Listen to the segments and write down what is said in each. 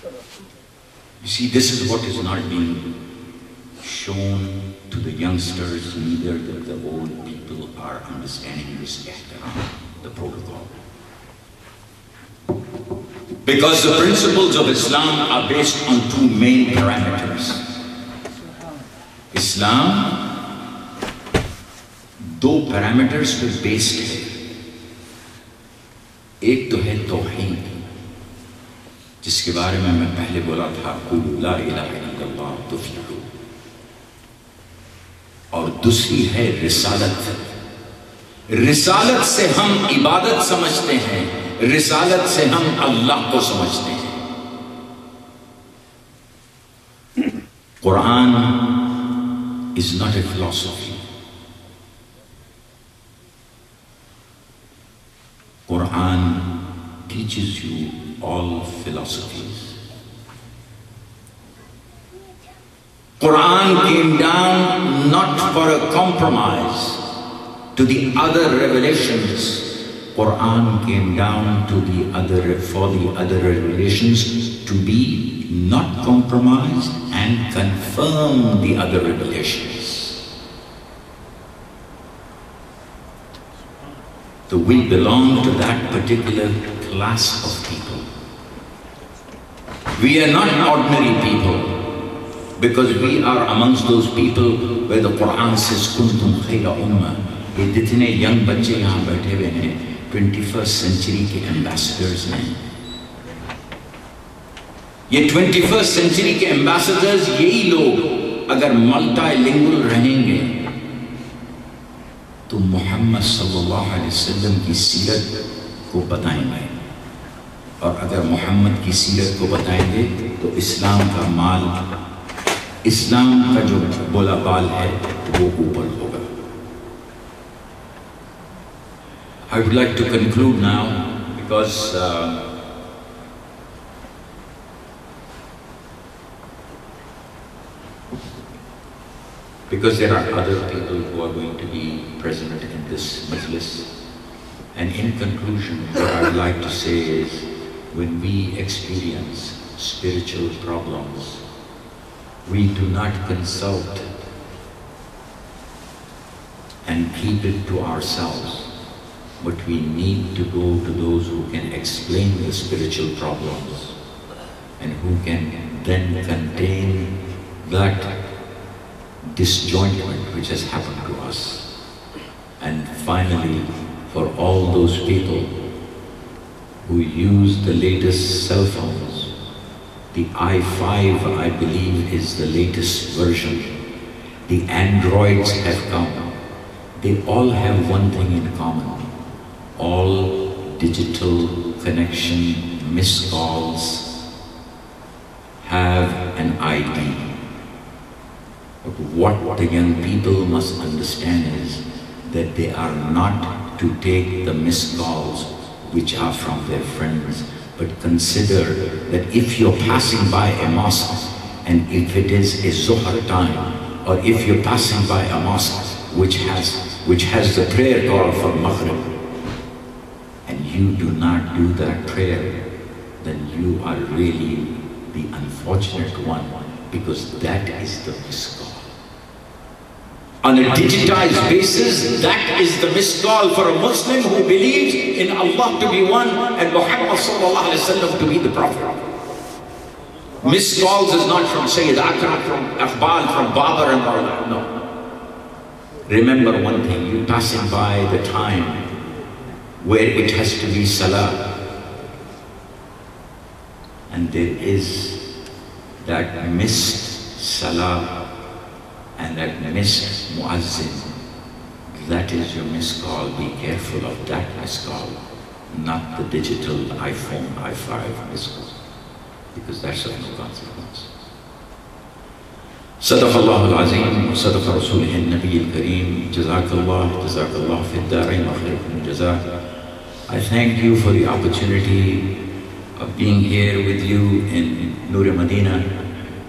You see, this is what is not being shown to the youngsters, neither that the old people are understanding this ihtiram, the protocol. Because the principles of Islam are based on two main parameters. Islam do parameters پہ based ہے. ایک تو ہے توحید، جس کے بارے میں پہلے بولا تھا قولوا لا الہ الا اللہ تفلحوا، اور دوسری ہے رسالت. رسالت سے ہم عبادت سمجھتے ہیں، رسالت سے ہم اللہ کو سمجھتے ہیں. قرآن is not a philosophy. Quran teaches you all philosophies. Quran came down not for a compromise to the other revelations. Quran came down for the other revelations to be not compromised and confirm the other revelations. So we belong to that particular class of people. We are not ordinary people, because we are amongst those people where the Quran says kuntum khayra ummah. یہ جتنے young بچے یہاں بیٹھے ہوئے ہیں 21st century کے ambassadors ہیں. یہ 21st century کے ایمبیسڈرز یہی لوگ اگر ملٹی لنگول رہیں گے تو محمد صلی اللہ علیہ وسلم کی سیرت کو بتائیں گے، اور اگر محمد کی سیرت کو بتائیں گے تو اسلام کا مال، اسلام کا جو بولا بال ہے وہ اوپر ہوگا. I would like to conclude now because there are other people who are going to be present in this majlis. And in conclusion, what I would like to say is, when we experience spiritual problems, we do not consult and keep it to ourselves, but we need to go to those who can explain the spiritual problems and who can then contain that disjointment which has happened to us. And finally, for all those people who use the latest cell phones, the i5 I believe is the latest version, the Androids have come, they all have one thing in common. All digital connection, missed calls have an ID. But what the young people must understand is that they are not to take the missed calls which are from their friends, but consider that if you're passing by a mosque and if it is a Zuhr time, or if you're passing by a mosque which has the prayer call for Maghrib, and you do not do that prayer, then you are really the unfortunate one, because that is the missed call. On a digitized basis, that is the missed call for a Muslim who believes in Allah to be one and Muhammad sallallahu alaihi wasallam to be the Prophet. Missed calls is not from Sayyid Akram, from Iqbal, from Babar and all that, no. Remember one thing, you're passing by the time where it has to be salah, and there is that missed salah and that missed muazzin. That is your missed call. Be careful of that missed call, not the digital iPhone, i5 missed call, because that's of no consequence. صدق الله العظيم وصدق رسوله النبي الكريم. جزاك الله في الدارين وخيركم الجزاء. I thank you for the opportunity of being here with you in Noor Medina.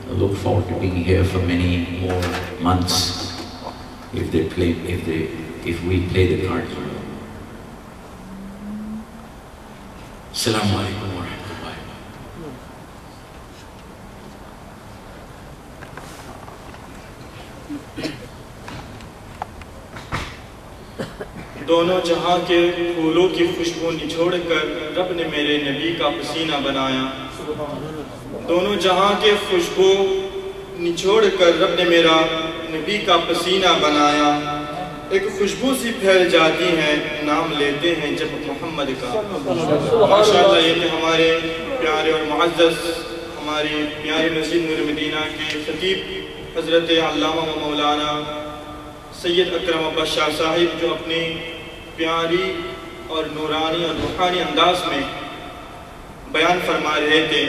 I look forward to being here for many more months if we play the cards well. Assalamu alaikum wa rahmatullahi. دونوں جہاں کے پھولوں کی خوشبو نچوڑ کر رب نے میرے نبی کا پسینہ بنایا. دونوں جہاں کے خوشبو نچوڑ کر رب نے میرا نبی کا پسینہ بنایا. ایک خوشبو سی پھیل جاتی ہے نام لیتے ہیں جب محمد کا. ماشاءاللہ یہ کہ ہمارے پیارے اور معزز ہماری پیاری مسجد نور مدینہ کے خطیب حضرت علامہ و مولانا سید اکرم عباس شاہ صاحب جو اپنی پیاری اور نورانی اور روحانی انداز میں بیان فرما رہے تھے.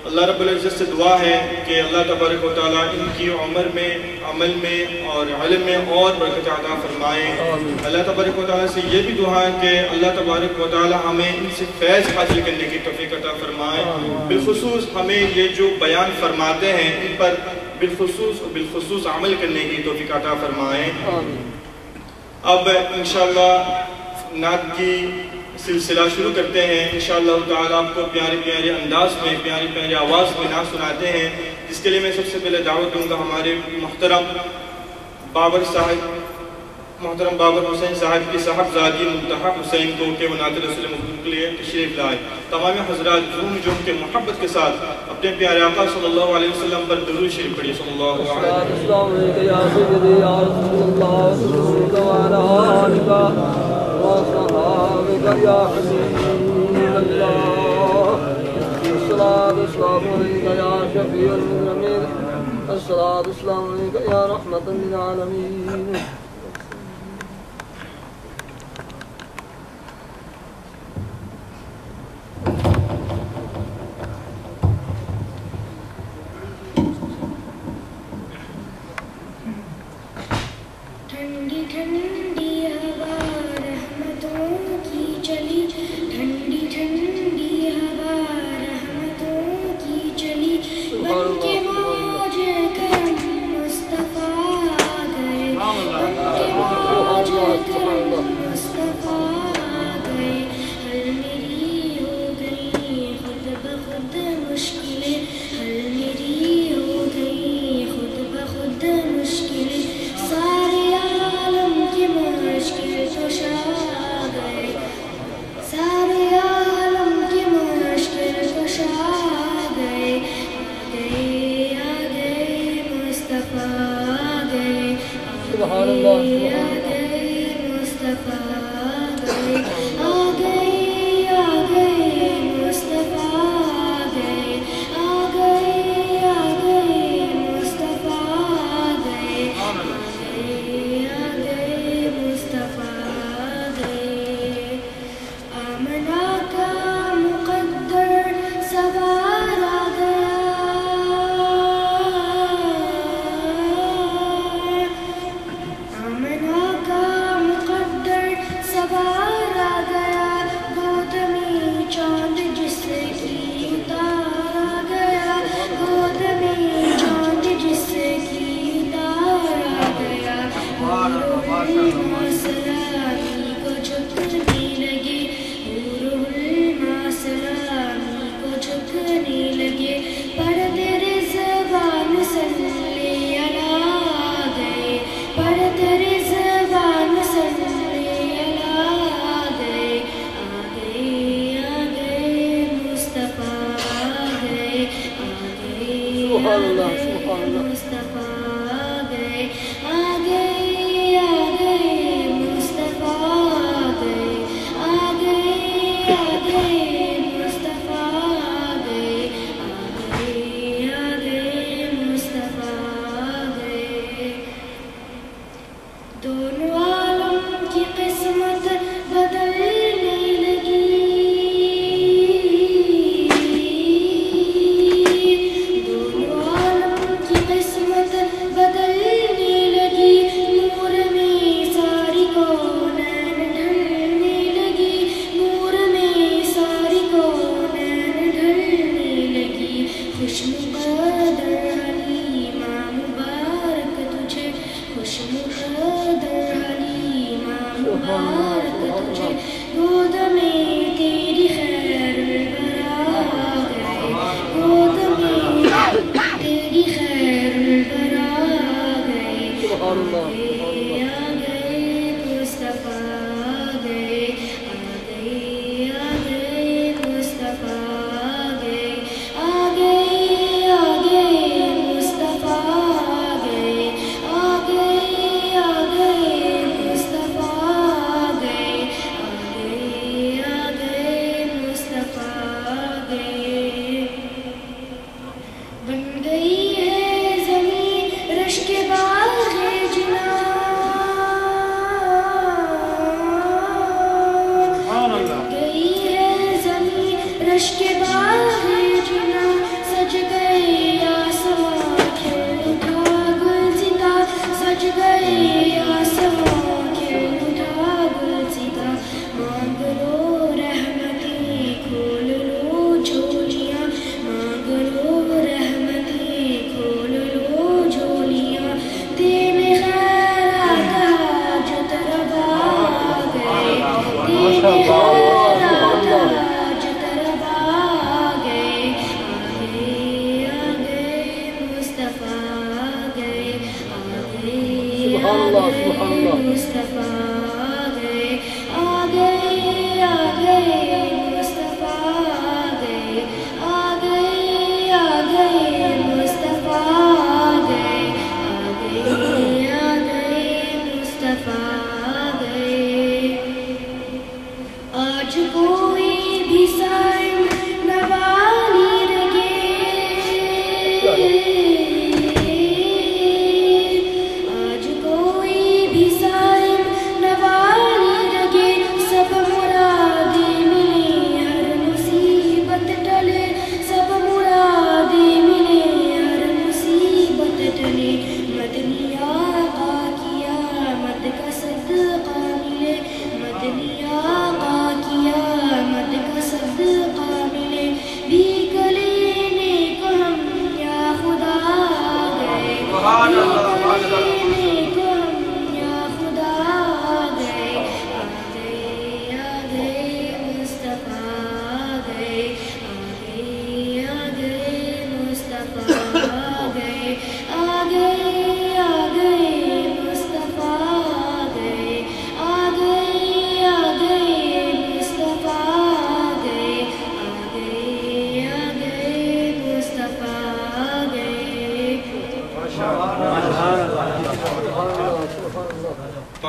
اللہ رب العزت سے دعا ہے کہ اللہ تبارک و تعالیٰ ان کی عمر میں عمل میں اور علم میں اور برکت عطا فرمائے. اللہ تبارک و تعالیٰ سے یہ بھی دعا ہے کہ اللہ تبارک و تعالیٰ ہمیں ان سے فیض حاصل کرنے کی توفیق عطا فرمائے. بالخصوص ہمیں یہ جو بیان فرماتے ہیں ان پر بالخصوص عمل کرنے کی توفیق عطا فرمائے. اب انشاءاللہ نعت کی سلسلہ شروع کرتے ہیں. انشاءاللہ تعالیٰ آپ کو پیارے پیارے انداز میں پیاری پیاری آواز میں نعت سناتے ہیں, جس کے لیے میں سب سے پہلے دعوت دوں گا ہمارے محترم بابر حسین صاحب کی صاحبزادی منتہا حسین کو کہ وہ نعت رسول محمد کے لیے تشریف لائے. تمام حضرات جھوم جھوم کے محبت کے ساتھ اپنے پیارے آقا صلی اللہ علیہ وسلم پر درود شریف پڑھیے. صلی اللہ علیہ وسلم. وصحابك يا حبيب الله. الصلاة والسلام عليك يا شفيع المذنبين. الصلاة والسلام عليك يا رحمة للعالمين.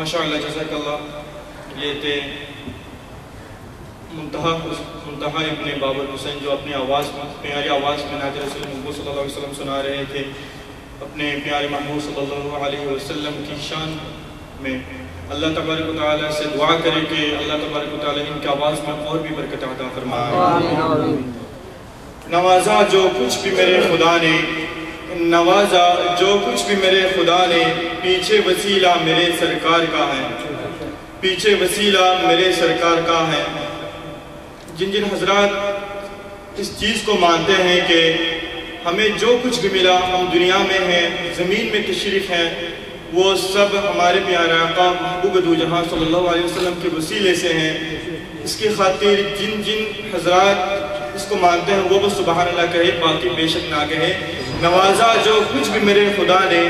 ماشاءاللہ جزاک اللہ. یہ تھے منتہا ابن بابر حسین جو اپنی آواز میں پیاری آواز میں نعت رسول محمود صلی اللہ علیہ وسلم سنا رہے تھے اپنے پیارے محمود صلی اللہ علیہ وسلم کی شان میں. اللہ تبارک و تعالیٰ سے دعا کرے کہ اللہ تبارک و تعالیٰ ان کی آواز میں اور بھی برکت عطا فرمائے. نوازا جو کچھ بھی میرے خدا نے نوازا جو کچھ بھی میرے خدا نے پیچھے وسیلہ میرے سرکار کا ہے پیچھے وسیلہ میرے سرکار کا ہے. جن حضرات اس چیز کو مانتے ہیں کہ ہمیں جو کچھ بھی ملا ہم دنیا میں ہیں زمین میں تشریف ہیں وہ سب ہمارے پیارے آقا محبوب دو جہاں صلی اللہ علیہ وسلم کے وسیلے سے ہیں. اس کی خاطر جن حضرات اس کو مانتے ہیں وہ بس سبحان اللہ کہے باقی بے شک نہ کہے. نوازا جو کچھ بھی میرے خدا نے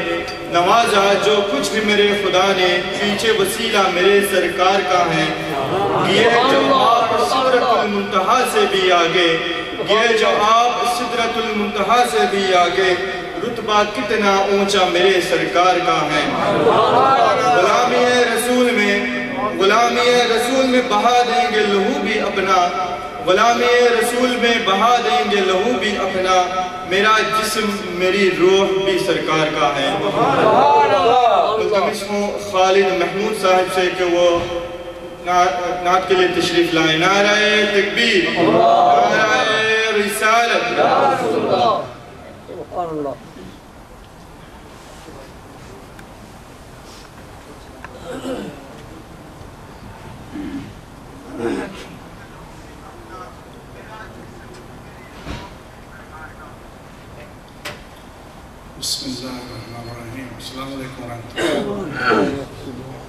نوازا جو کچھ بھی میرے خدا نے پیچھے وسیلہ میرے سرکار کا ہے. یہ جو آپ سدرۃ المنتہا سے بھی آگے یہ جو آپ سدرۃ المنتہا سے بھی آگے رتبہ کتنا اونچا میرے سرکار کا ہے. غلامی رسول میں بہا دیں گے لہو بھی اپنا غلامی رسول میں بہا دیں گے لہو بھی اپنا. میرا جسم میری روح بھی سرکار کا ہے. ملتمس ہوں خالد محمود صاحب سے کہ وہ نعت کے لیے تشریف لائیں. نعرہ تکبیر نعرہ رسالت. بسم اللہ الرحمن الرحیم. السلام علیکم ورحمۃ اللہ.